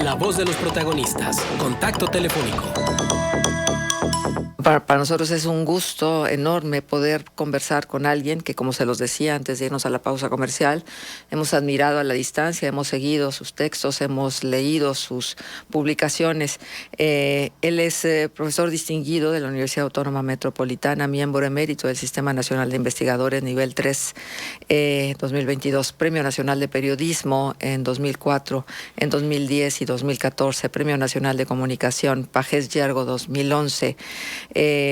la voz de los protagonistas. Contacto telefónico. Para nosotros es un gusto enorme poder conversar con alguien que, como se los decía antes de irnos a la pausa comercial, hemos admirado a la distancia, hemos seguido sus textos, hemos leído sus publicaciones. Él es profesor distinguido de la Universidad Autónoma Metropolitana, miembro emérito del Sistema Nacional de Investigadores nivel 3 2022, Premio Nacional de Periodismo en 2004, en 2010 y 2014, Premio Nacional de Comunicación Pagés Yergo 2011,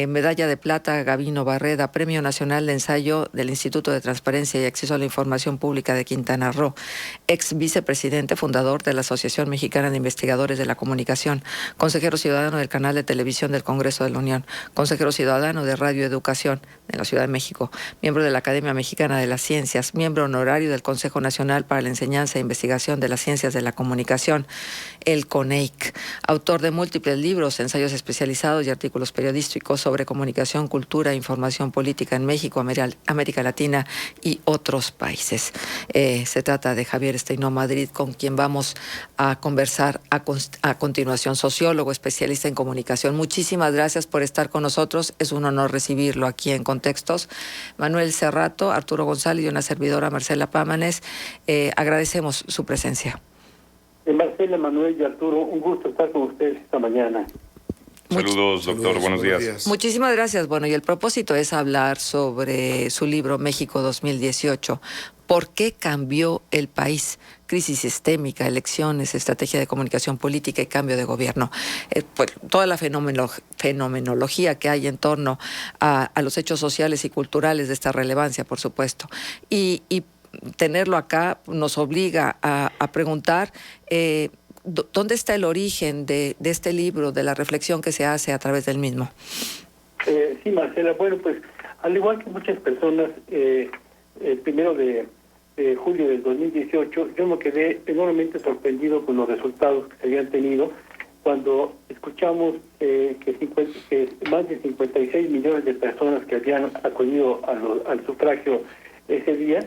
medalla de plata Gavino Barreda, Premio Nacional de Ensayo del Instituto de Transparencia y Acceso a la Información Pública de Quintana Roo, ex vicepresidente fundador de la Asociación Mexicana de Investigadores de la Comunicación, consejero ciudadano del Canal de Televisión del Congreso de la Unión, consejero ciudadano de Radio Educación de la Ciudad de México, miembro de la Academia Mexicana de las Ciencias, miembro honorario del Consejo Nacional para la Enseñanza e Investigación de las Ciencias de la Comunicación, el CONEIC, autor de múltiples libros, ensayos especializados y artículos periodísticos sobre comunicación, cultura e información política en México, América Latina y otros países. Se trata de Javier Steino Madrid, con quien vamos a conversar a continuación, sociólogo, especialista en comunicación. Muchísimas gracias por estar con nosotros. Es un honor recibirlo aquí en Contextos. Manuel Cerrato, Arturo González y una servidora, Marcela Pámanes, agradecemos su presencia. Marcela, Manuel y Arturo, un gusto estar con ustedes esta mañana. Saludos, doctor. Buenos días. Muchísimas gracias. Bueno, y el propósito es hablar sobre su libro México 2018. ¿Por qué cambió el país? Crisis sistémica, elecciones, estrategia de comunicación política y cambio de gobierno. Pues toda la fenomenología que hay en torno a los hechos sociales y culturales de esta relevancia, por supuesto. Y tenerlo acá nos obliga a preguntar ¿dónde está el origen de este libro, de la reflexión que se hace a través del mismo? Sí, Marcela, bueno, pues al igual que muchas personas, el 1 de julio del 2018, yo me quedé enormemente sorprendido con los resultados que se habían tenido cuando escuchamos que más de 56 millones de personas que habían acudido al sufragio ese día,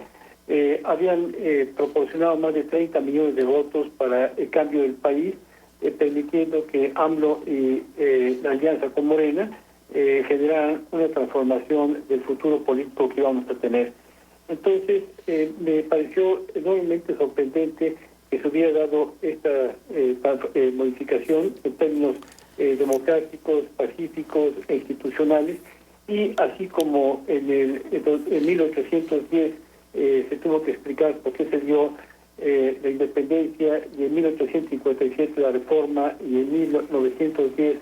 habían proporcionado más de 30 millones de votos para el cambio del país, permitiendo que AMLO y la alianza con Morena generaran una transformación del futuro político que íbamos a tener. Entonces, me pareció enormemente sorprendente que se hubiera dado esta modificación en términos democráticos, pacíficos e institucionales, y así como en 1810 se tuvo que explicar por qué se dio la independencia, y en 1857 la reforma, y en 1910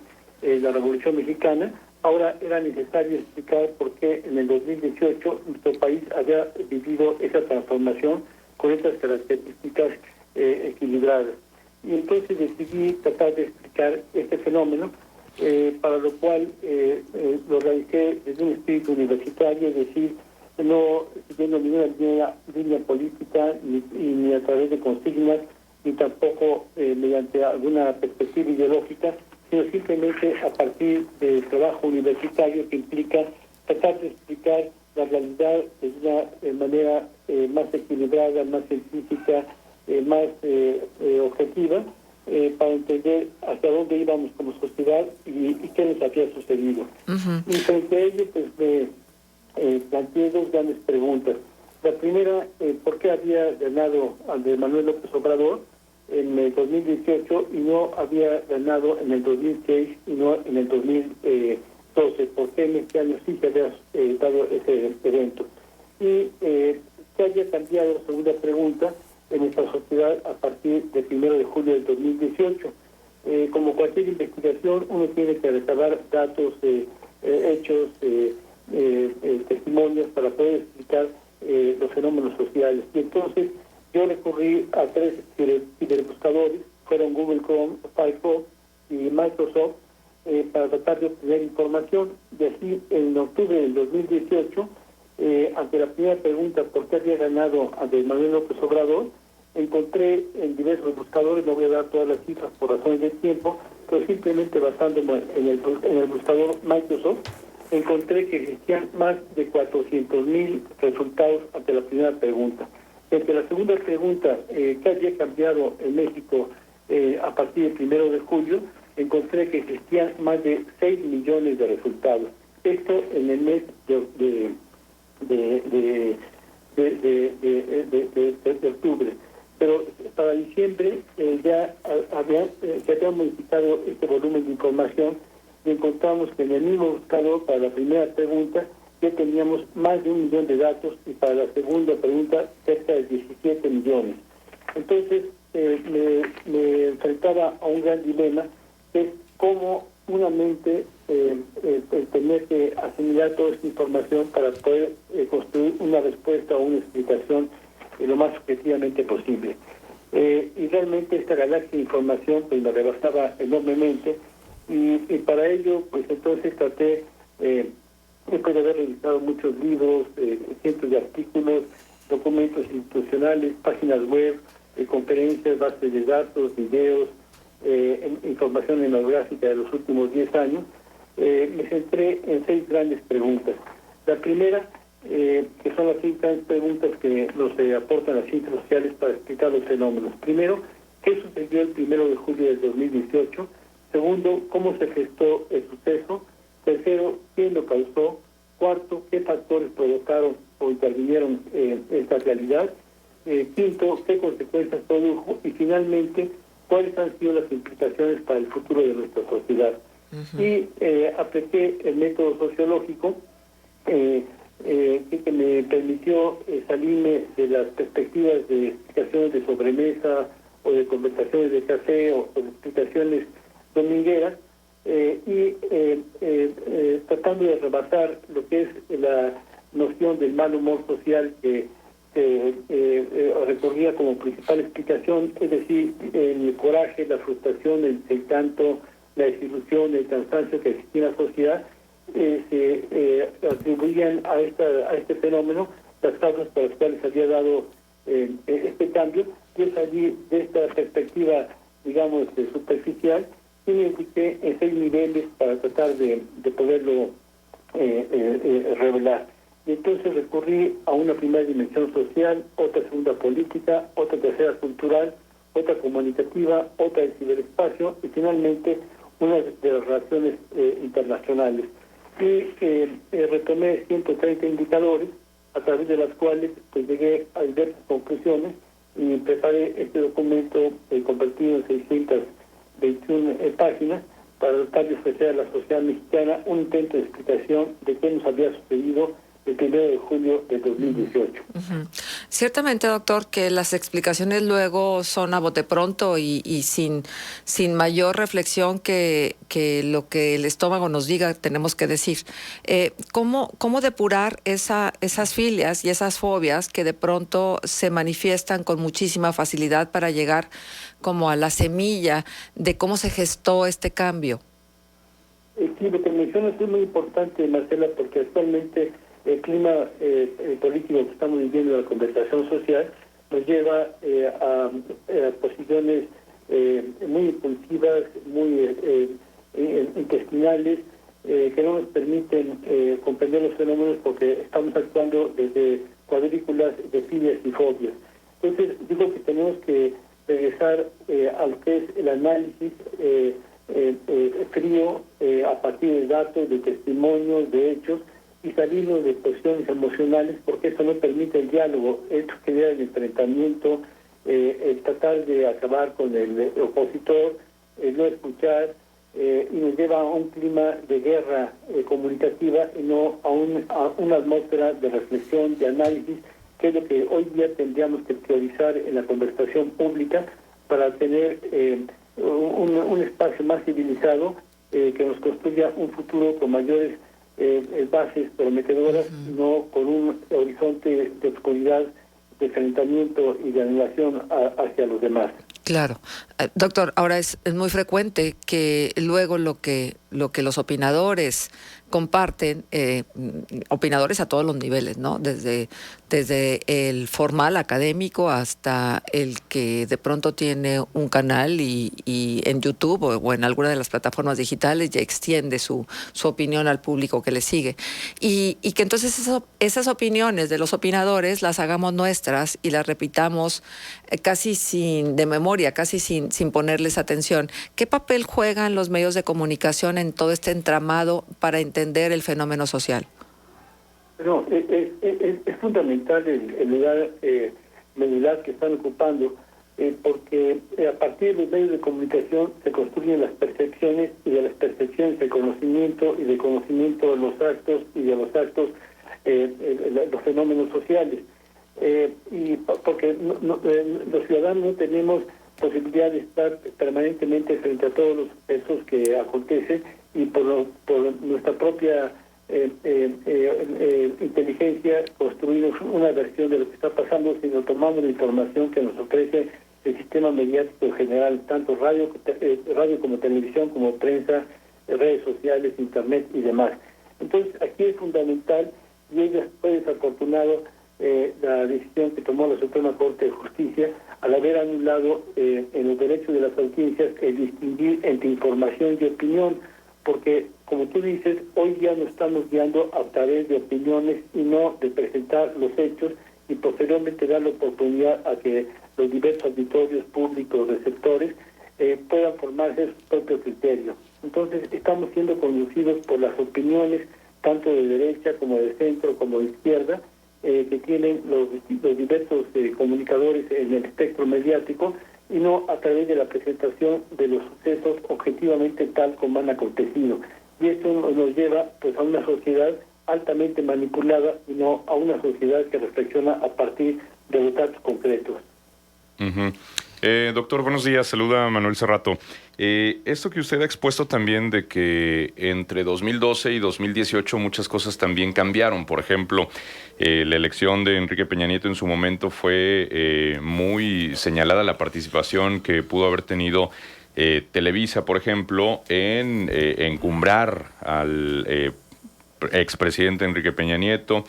la Revolución Mexicana. Ahora era necesario explicar por qué en el 2018 nuestro país había vivido esa transformación con estas características equilibradas. Y entonces decidí tratar de explicar este fenómeno, para lo cual lo realicé desde un espíritu universitario, es decir, no siguiendo ninguna línea política, ni a través de consignas, ni tampoco mediante alguna perspectiva ideológica, sino simplemente a partir del trabajo universitario que implica tratar de explicar la realidad de una manera más equilibrada, más científica, más objetiva, para entender hacia dónde íbamos como sociedad y qué nos había sucedido. Uh-huh. Y frente a ello, pues planteé dos grandes preguntas. La primera, ¿por qué había ganado Andrés Manuel López Obrador en el 2018 y no había ganado en el 2006 y no en el 2012? ¿Por qué en este año sí se había dado ese evento? Y ¿qué había cambiado, segunda pregunta, en nuestra sociedad a partir del 1 de julio del 2018? Como cualquier investigación, uno tiene que recabar datos, hechos, testimonios para poder explicar los fenómenos sociales. Y entonces yo recurrí a tres ciberbuscadores, fueron Google Chrome, Firefox y Microsoft, para tratar de obtener información. Y así, en octubre del 2018, ante la primera pregunta, ¿por qué había ganado Andrés Manuel López Obrador?, encontré en diversos buscadores, no voy a dar todas las cifras por razones de tiempo, pero simplemente basándome en el buscador Microsoft, encontré que existían más de 400,000 resultados ante la primera pregunta. Entre la segunda pregunta, ¿qué había cambiado en México a partir del 1 de julio, encontré que existían más de 6 millones de resultados. Esto en el mes de octubre. Pero para diciembre se había modificado este volumen de información y encontramos que en el mismo buscador para la primera pregunta ya teníamos más de 1 millón de datos y para la segunda pregunta cerca de 17 millones. Entonces me enfrentaba a un gran dilema, que es cómo una mente tener que asimilar toda esta información para poder construir una respuesta o una explicación lo más objetivamente posible. Y realmente esta galaxia de información pues me rebasaba enormemente y para ello pues entonces traté, después de haber revisado muchos libros, cientos de artículos, documentos institucionales, páginas web, conferencias, bases de datos, videos, información etnográfica de los últimos 10 años, me centré en 6 grandes preguntas. La primera, que son las 6 grandes preguntas que nos aportan las ciencias sociales para explicar los fenómenos. Primero, ¿qué sucedió el 1 de julio del 2018? Segundo, ¿cómo se gestó el suceso? Tercero, ¿quién lo causó? Cuarto, ¿qué factores provocaron o intervinieron en esta realidad? Quinto, ¿qué consecuencias produjo? Y finalmente, ¿cuáles han sido las implicaciones para el futuro de nuestra sociedad? Uh-huh. Y apliqué el método sociológico que me permitió salirme de las perspectivas de explicaciones de sobremesa o de conversaciones de café o de explicaciones domingueras tratando de rebasar lo que es la noción del mal humor social que recogía como principal explicación, es decir, el coraje, la frustración, el canto, la desilusión, el cansancio que existía en la sociedad, se atribuían a este fenómeno las causas por las cuales había dado este cambio. Yo salí de esta perspectiva, digamos, superficial y me ubiqué en 6 niveles para tratar de poderlo revelar. Y entonces recurrí a una primera dimensión social, otra segunda política, otra tercera cultural, otra comunicativa, otra del ciberespacio y finalmente una de las relaciones internacionales. Y retomé 130 indicadores a través de las cuales pues llegué a diversas conclusiones y preparé este documento convertido en 621 páginas para tratar de ofrecer a la sociedad mexicana un intento de explicación de qué nos había sucedido el 1 de julio de 2018. Uh-huh. Ciertamente, doctor, que las explicaciones luego son a bote pronto y sin mayor reflexión que lo que el estómago nos diga tenemos que decir. ¿Cómo depurar esas filias y esas fobias que de pronto se manifiestan con muchísima facilidad para llegar como a la semilla de cómo se gestó este cambio? Sí, lo que mencionas es muy importante, Marcela, porque actualmente el clima político que estamos viviendo en la conversación social nos lleva a posiciones muy impulsivas, muy intestinales, que no nos permiten comprender los fenómenos porque estamos actuando desde cuadrículas de filias y fobias. Entonces, digo que tenemos que regresar a lo que es el análisis frío a partir de datos, de testimonios, de hechos, y salirnos de cuestiones emocionales, porque eso no permite el diálogo, esto genera el enfrentamiento, el tratar de acabar con el opositor, el no escuchar, y nos lleva a un clima de guerra comunicativa y no a una atmósfera de reflexión, de análisis, que es lo que hoy día tendríamos que priorizar en la conversación pública para tener un espacio más civilizado que nos construya un futuro con mayores bases prometedoras, no con un horizonte de oscuridad, de enfrentamiento y de anulación hacia los demás. Claro. Doctor, ahora es muy frecuente que luego lo que lo que los opinadores comparten, opinadores a todos los niveles, ¿no? Desde el formal académico hasta el que de pronto tiene un canal y en YouTube o en alguna de las plataformas digitales ya extiende su opinión al público que le sigue. Y que entonces esas opiniones de los opinadores las hagamos nuestras y las repitamos casi de memoria, casi sin ponerles atención. ¿Qué papel juegan los medios de comunicación en todo este entramado para entender el fenómeno social? No, es fundamental el lugar medular que están ocupando, porque a partir de los medios de comunicación se construyen las percepciones, y de las percepciones el conocimiento, y del conocimiento los actos, y de los actos los fenómenos sociales. Y porque los ciudadanos no tenemos posibilidad de estar permanentemente frente a todos los sucesos que acontecen, y por nuestra propia inteligencia construir una versión de lo que está pasando, sino tomamos la información que nos ofrece el sistema mediático en general, tanto radio como televisión, como prensa, redes sociales, internet y demás. Entonces aquí es fundamental, y ella fue desafortunado la decisión que tomó la Suprema Corte de Justicia al haber anulado en los derechos de las audiencias el distinguir entre información y opinión, porque, como tú dices, hoy ya nos estamos guiando a través de opiniones y no de presentar los hechos y posteriormente dar la oportunidad a que los diversos auditorios públicos, receptores, puedan formarse sus propios criterios. Entonces, estamos siendo conducidos por las opiniones, tanto de derecha como de centro, como de izquierda, que tienen los diversos comunicadores en el espectro mediático, y no a través de la presentación de los sucesos objetivamente tal como han acontecido. Y esto nos lleva pues a una sociedad altamente manipulada y no a una sociedad que reflexiona a partir de los datos concretos. Uh-huh. Doctor, buenos días. Saluda Manuel Cerrato. Esto que usted ha expuesto también de que entre 2012 y 2018 muchas cosas también cambiaron. Por ejemplo, la elección de Enrique Peña Nieto en su momento fue muy señalada la participación que pudo haber tenido Televisa, por ejemplo, en encumbrar al expresidente Enrique Peña Nieto.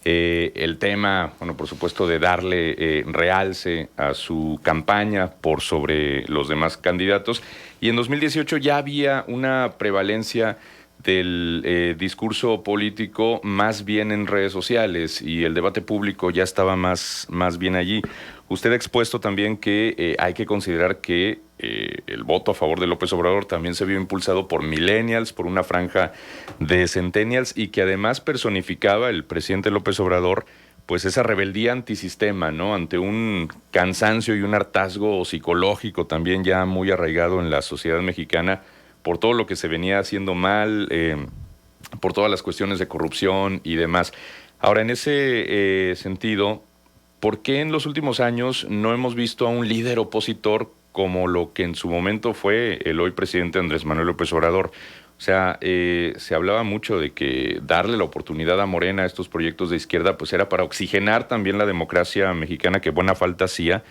El tema, bueno, por supuesto, de darle realce a su campaña por sobre los demás candidatos. Y en 2018 ya había una prevalencia del discurso político más bien en redes sociales, y el debate público ya estaba más bien allí. Usted ha expuesto también que hay que considerar que el voto a favor de López Obrador también se vio impulsado por millennials, por una franja de centennials, y que además personificaba el presidente López Obrador pues esa rebeldía antisistema, ¿no? Ante un cansancio y un hartazgo psicológico también ya muy arraigado en la sociedad mexicana por todo lo que se venía haciendo mal, por todas las cuestiones de corrupción y demás. Ahora, en ese sentido, ¿por qué en los últimos años no hemos visto a un líder opositor como lo que en su momento fue el hoy presidente Andrés Manuel López Obrador? O sea, se hablaba mucho de que darle la oportunidad a Morena a estos proyectos de izquierda pues era para oxigenar también la democracia mexicana, que buena falta hacía.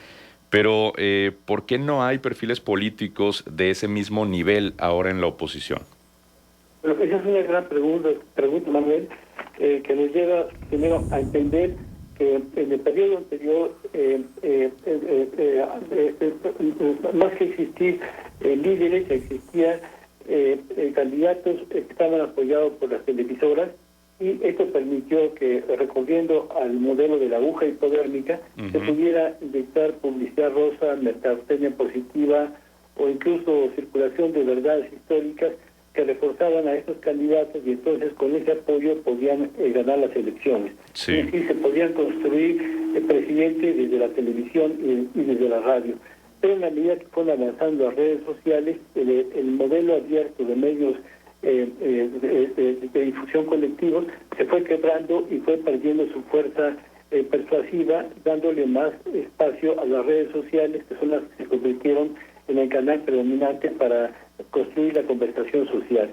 Pero, ¿por qué no hay perfiles políticos de ese mismo nivel ahora en la oposición? Bueno, esa es una gran pregunta Manuel, que nos lleva primero a entender que en el periodo anterior, más que existir líderes, existían candidatos que estaban apoyados por las televisoras, y esto permitió que, recurriendo al modelo de la aguja hipodérmica, se pudiera inyectar publicidad rosa, mercadotecnia positiva o incluso circulación de verdades históricas que reforzaban a estos candidatos, y entonces con ese apoyo podían ganar las elecciones. Sí. Y así se podían construir presidentes desde la televisión y desde la radio. Pero en la medida que fueron avanzando las redes sociales, el modelo abierto de medios de difusión colectivos se fue quebrando y fue perdiendo su fuerza persuasiva, dándole más espacio a las redes sociales, que son las que se convirtieron en el canal predominante para construir la conversación social.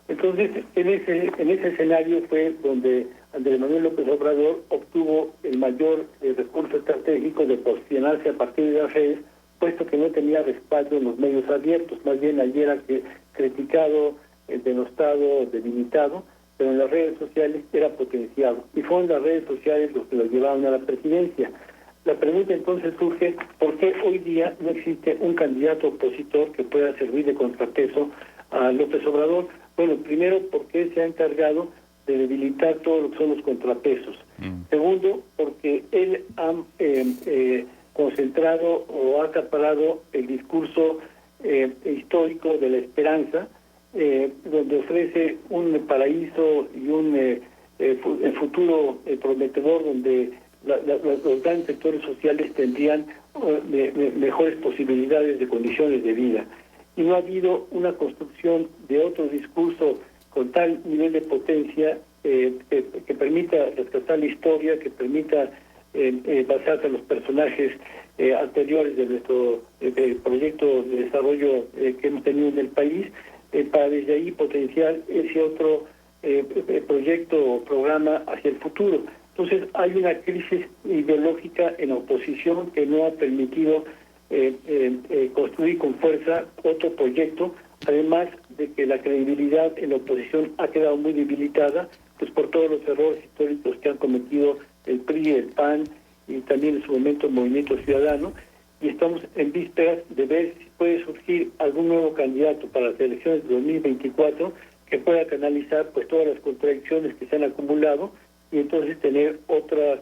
Entonces, en ese escenario fue donde Andrés Manuel López Obrador obtuvo el mayor recurso estratégico de posicionarse a partir de las redes, puesto que no tenía respaldo en los medios abiertos. Más bien, ayer era criticado denostado, debilitado, pero en las redes sociales era potenciado. Y fueron las redes sociales los que lo llevaron a la presidencia. La pregunta entonces surge, ¿por qué hoy día no existe un candidato opositor que pueda servir de contrapeso a López Obrador? Bueno, primero, porque él se ha encargado de debilitar todo lo que son los contrapesos. Segundo, porque él ha concentrado o ha acaparado el discurso histórico de la esperanza, donde ofrece un paraíso y un futuro prometedor donde los grandes sectores sociales tendrían mejores posibilidades de condiciones de vida. Y no ha habido una construcción de otro discurso con tal nivel de potencia que permita rescatar la historia, que permita basarse en los personajes anteriores de nuestro proyecto de desarrollo que hemos tenido en el país, para desde ahí potenciar ese otro proyecto o programa hacia el futuro. Entonces hay una crisis ideológica en la oposición que no ha permitido construir con fuerza otro proyecto, además de que la credibilidad en la oposición ha quedado muy debilitada, pues por todos los errores históricos que han cometido el PRI, el PAN y también en su momento el Movimiento Ciudadano, y estamos en vísperas de ver si puede surgir algún nuevo candidato para las elecciones de 2024 que pueda canalizar pues todas las contradicciones que se han acumulado y entonces tener otra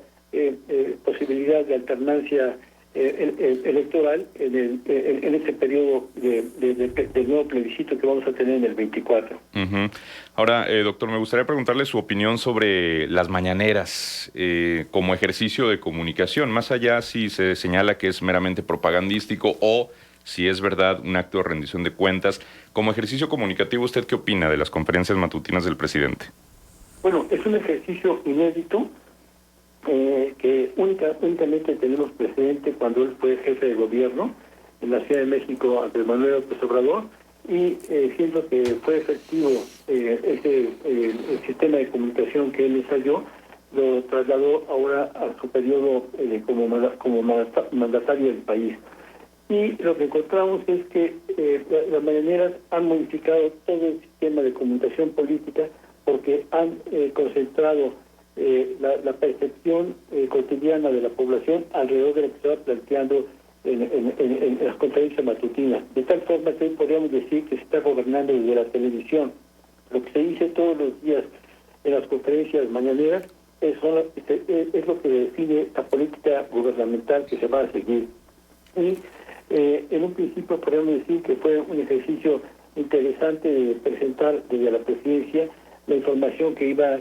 posibilidad de alternancia electoral en este periodo del nuevo plebiscito que vamos a tener en el 24. Ahora, doctor, me gustaría preguntarle su opinión sobre las mañaneras como ejercicio de comunicación, más allá si se señala que es meramente propagandístico o si es verdad un acto de rendición de cuentas. Como ejercicio comunicativo, ¿usted qué opina de las conferencias matutinas del presidente? Bueno, es un ejercicio inédito que únicamente tenemos precedente cuando él fue jefe de gobierno en la Ciudad de México, Andrés Manuel López Obrador, y siento que fue efectivo el sistema de comunicación que él ensayó, lo trasladó ahora a su periodo como mandatario del país. Y lo que encontramos es que las mañaneras han modificado todo el sistema de comunicación política porque han concentrado la percepción cotidiana de la población alrededor de lo que se va planteando en las conferencias matutinas. De tal forma que hoy podríamos decir que se está gobernando desde la televisión. Lo que se dice todos los días en las conferencias mañaneras es lo que define la política gubernamental que se va a seguir. Y en un principio podríamos decir que fue un ejercicio interesante de presentar desde la presidencia la información que iba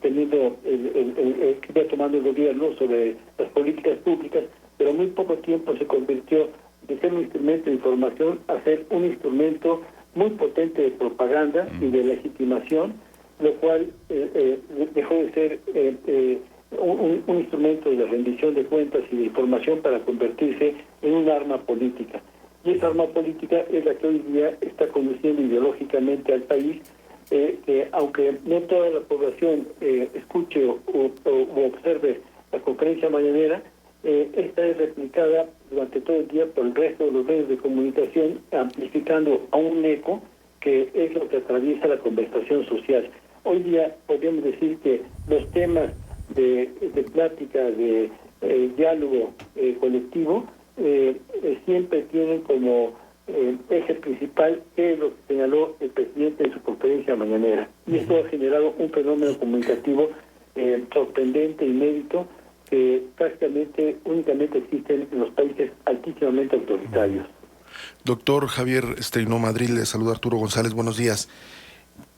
teniendo que iba tomando el gobierno sobre las políticas públicas, pero muy poco tiempo se convirtió de ser un instrumento de información a ser un instrumento muy potente de propaganda y de legitimación, lo cual dejó de ser un instrumento de rendición de cuentas y de información para convertirse en un arma política. Y esa arma política es la que hoy día está conduciendo ideológicamente al país, que aunque no toda la población escuche o observe la conferencia mañanera, esta es replicada durante todo el día por el resto de los medios de comunicación, amplificando a un eco que es lo que atraviesa la conversación social. Hoy día podríamos decir que los temas de plática, de diálogo colectivo, siempre tienen como eje principal que es lo que señaló el presidente en su conferencia mañanera. Y esto ha generado un fenómeno comunicativo sorprendente, inédito, que prácticamente únicamente existen en los países altísimamente autoritarios. Doctor Javier Steino Madrid, le saluda Arturo González, buenos días.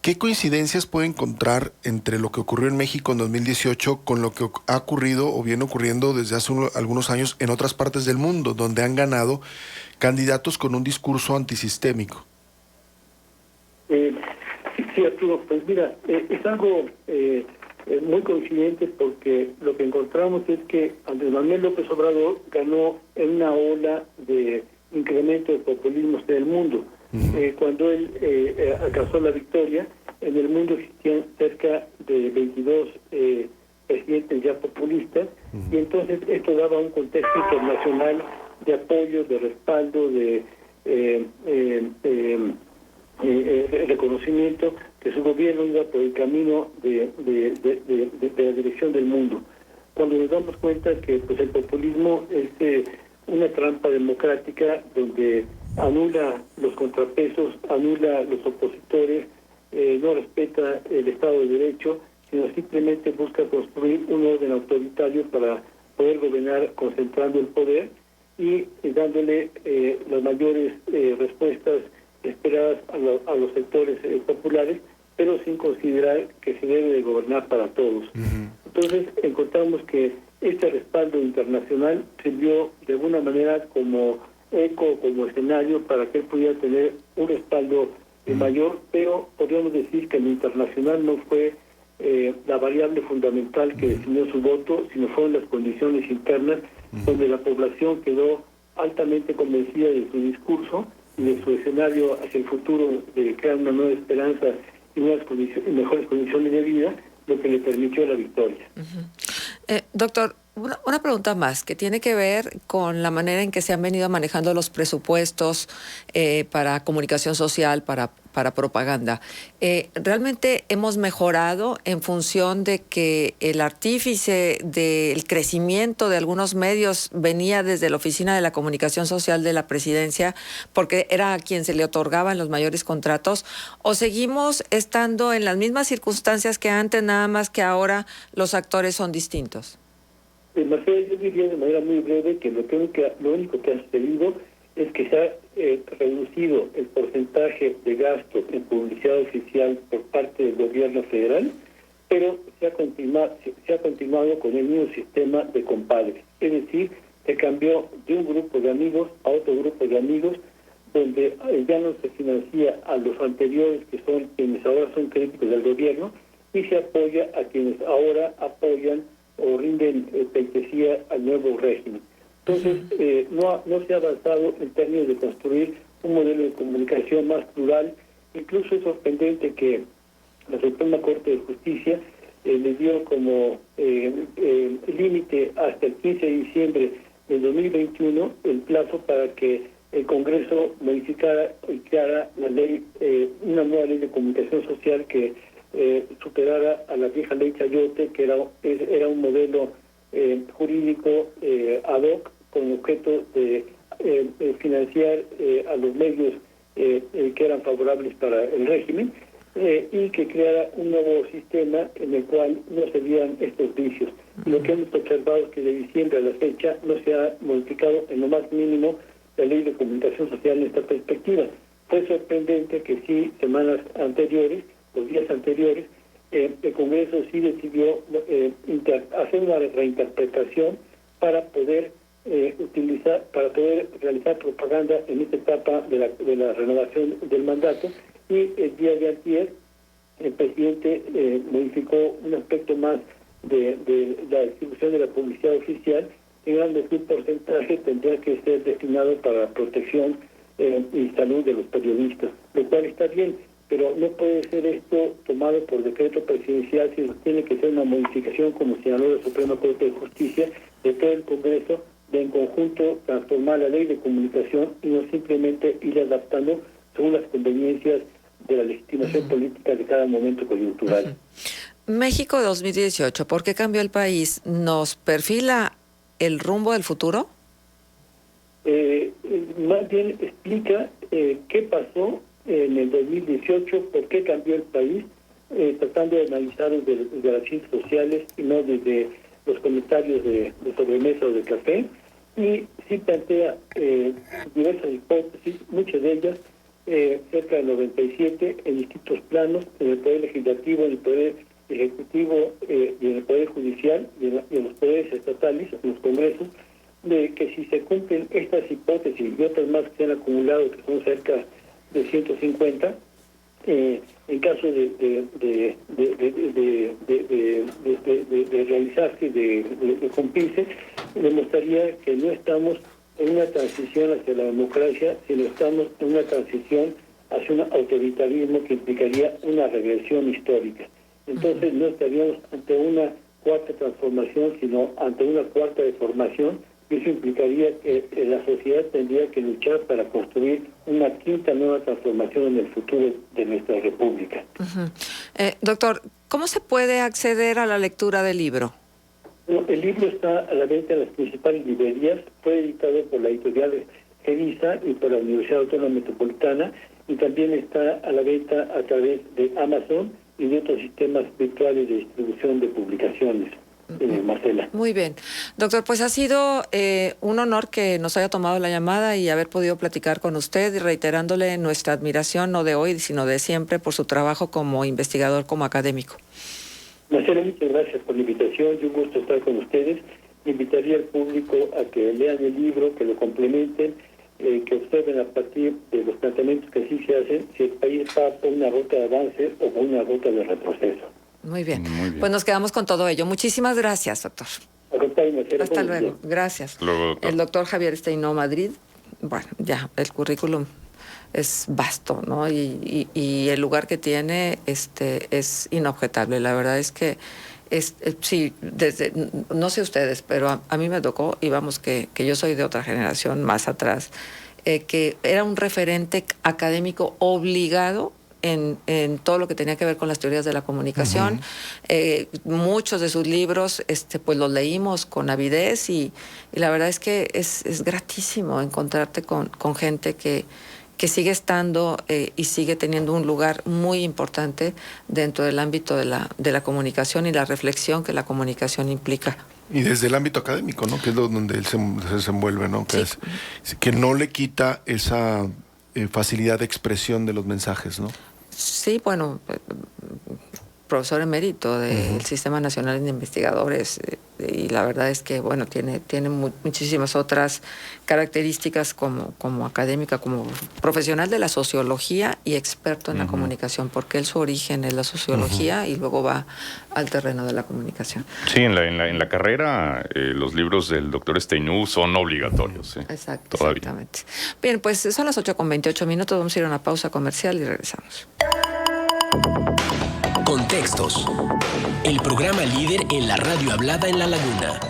¿Qué coincidencias puede encontrar entre lo que ocurrió en México en 2018 con lo que ha ocurrido o viene ocurriendo desde hace algunos años en otras partes del mundo, donde han ganado candidatos con un discurso antisistémico? Sí, Arturo, pues mira, es algo muy coincidente porque lo que encontramos es que Andrés Manuel López Obrador ganó en una ola de incremento de populismo en el mundo. Cuando él alcanzó la victoria, en el mundo existían cerca de 22 presidentes ya populistas, y entonces esto daba un contexto internacional de apoyo, de respaldo, de el reconocimiento que su gobierno iba por el camino de la dirección del mundo. Cuando nos damos cuenta que pues el populismo es una trampa democrática donde anula los contrapesos, anula los opositores, no respeta el Estado de Derecho, sino simplemente busca construir un orden autoritario para poder gobernar concentrando el poder y dándole las mayores respuestas esperadas a los sectores populares, pero sin considerar que se debe de gobernar para todos. Entonces encontramos que este respaldo internacional sirvió de alguna manera como eco, como escenario para que él pudiera tener un respaldo mayor, pero podríamos decir que lo internacional no fue la variable fundamental que definió su voto, sino fueron las condiciones internas donde la población quedó altamente convencida de su discurso y de su escenario hacia el futuro de crear una nueva esperanza y mejores condiciones de vida, lo que le permitió la victoria. Doctor, una pregunta más que tiene que ver con la manera en que se han venido manejando los presupuestos para comunicación social, para propaganda. ¿Realmente hemos mejorado en función de que el artífice del crecimiento de algunos medios venía desde la Oficina de la Comunicación Social de la Presidencia, porque era a quien se le otorgaban los mayores contratos, o seguimos estando en las mismas circunstancias que antes, nada más que ahora los actores son distintos? Marcelo, yo diría de manera muy breve que lo único que ha sucedido es que se ha reducido el porcentaje de gasto en publicidad oficial por parte del gobierno federal, pero se ha continuado con el mismo sistema de compadres. Es decir, se cambió de un grupo de amigos a otro grupo de amigos, donde ya no se financia a los anteriores, que son quienes ahora son críticos del gobierno, y se apoya a quienes ahora apoyan o rinden pleitesía al nuevo régimen. Entonces, no se ha avanzado en términos de construir un modelo de comunicación más plural. Incluso es sorprendente que la Suprema Corte de Justicia le dio como límite hasta el 15 de diciembre del 2021 el plazo para que el Congreso modificara y creara la ley, una nueva ley de comunicación social que superara a la vieja ley Chayote, que era un modelo jurídico ad hoc con objeto de financiar a los medios que eran favorables para el régimen y que creara un nuevo sistema en el cual no se vieran estos vicios. Lo que hemos observado es que de diciembre a la fecha no se ha modificado en lo más mínimo la ley de comunicación social en esta perspectiva. Fue sorprendente que sí, semanas anteriores, los días anteriores, el Congreso sí decidió hacer una reinterpretación para poder realizar propaganda en esta etapa de la renovación del mandato, y el día de ayer el presidente modificó un aspecto más de la distribución de la publicidad oficial, señalando que un porcentaje tendría que ser destinado para la protección y salud de los periodistas, lo cual está bien, pero no puede ser esto tomado por decreto presidencial, sino tiene que ser una modificación, como señaló la Suprema Corte de Justicia, de todo el Congreso, de en conjunto transformar la ley de comunicación y no simplemente ir adaptando según las conveniencias de la legitimación política de cada momento coyuntural. México 2018, ¿por qué cambió el país? ¿Nos perfila el rumbo del futuro? Más bien explica qué pasó en el 2018, por qué cambió el país, tratando de analizar desde las ciencias sociales y no desde los comentarios de sobremesa o de café, y sí plantea diversas hipótesis, muchas de ellas cerca del 97, en distintos planos, en el Poder Legislativo, en el Poder Ejecutivo y en el Poder Judicial y en los poderes estatales, en los congresos, de que si se cumplen estas hipótesis y otras más que se han acumulado, que son cerca de 150, en caso de realizarse, de cumplirse, demostraría que no estamos en una transición hacia la democracia, sino estamos en una transición hacia un autoritarismo que implicaría una regresión histórica. Entonces no estaríamos ante una cuarta transformación, sino ante una cuarta deformación, y eso implicaría que la sociedad tendría que luchar para construir una quinta nueva transformación en el futuro de nuestra república. Doctor, ¿cómo se puede acceder a la lectura del libro? Bueno, el libro está a la venta en las principales librerías, fue editado por la editorial Gevisa y por la Universidad Autónoma Metropolitana, y también está a la venta a través de Amazon y de otros sistemas virtuales de distribución de publicaciones. Marcela. Muy bien. Doctor, pues ha sido un honor que nos haya tomado la llamada y haber podido platicar con usted, y reiterándole nuestra admiración, no de hoy, sino de siempre, por su trabajo como investigador, como académico. Marcela, muchas gracias por la invitación, y un gusto estar con ustedes. Invitaría al público a que lean el libro, que lo complementen, que observen a partir de los planteamientos que sí se hacen, si el país va por una ruta de avance o por una ruta de retroceso. Muy bien. Pues nos quedamos con todo ello. Muchísimas gracias, doctor. Hasta luego. Gracias. Luego, doctor. El doctor Javier Steinó Madrid, bueno, ya, el currículum es vasto, ¿no? Y el lugar que tiene es inobjetable. La verdad es que sí, no sé ustedes, pero a mí me tocó, y vamos que yo soy de otra generación más atrás, que era un referente académico obligado en todo lo que tenía que ver con las teorías de la comunicación. Muchos de sus libros pues los leímos con avidez, y la verdad es que es gratísimo encontrarte con gente que sigue estando y sigue teniendo un lugar muy importante dentro del ámbito de la comunicación y la reflexión que la comunicación implica. Y desde el ámbito académico, ¿no? Que es donde él se desenvuelve, ¿no? Que, sí. Que no le quita esa facilidad de expresión de los mensajes, ¿no? Sí, bueno, profesor emérito del Sistema Nacional de Investigadores, y la verdad es que, bueno, tiene muchísimas otras características como académica, como profesional de la sociología y experto en la comunicación, porque él su origen es la sociología y luego va al terreno de la comunicación. Sí, en la carrera los libros del doctor Steinó son obligatorios. Exactamente. Bien, pues son las 8:28, vamos a ir a una pausa comercial y regresamos. Contextos. El programa líder en la radio hablada en La Laguna.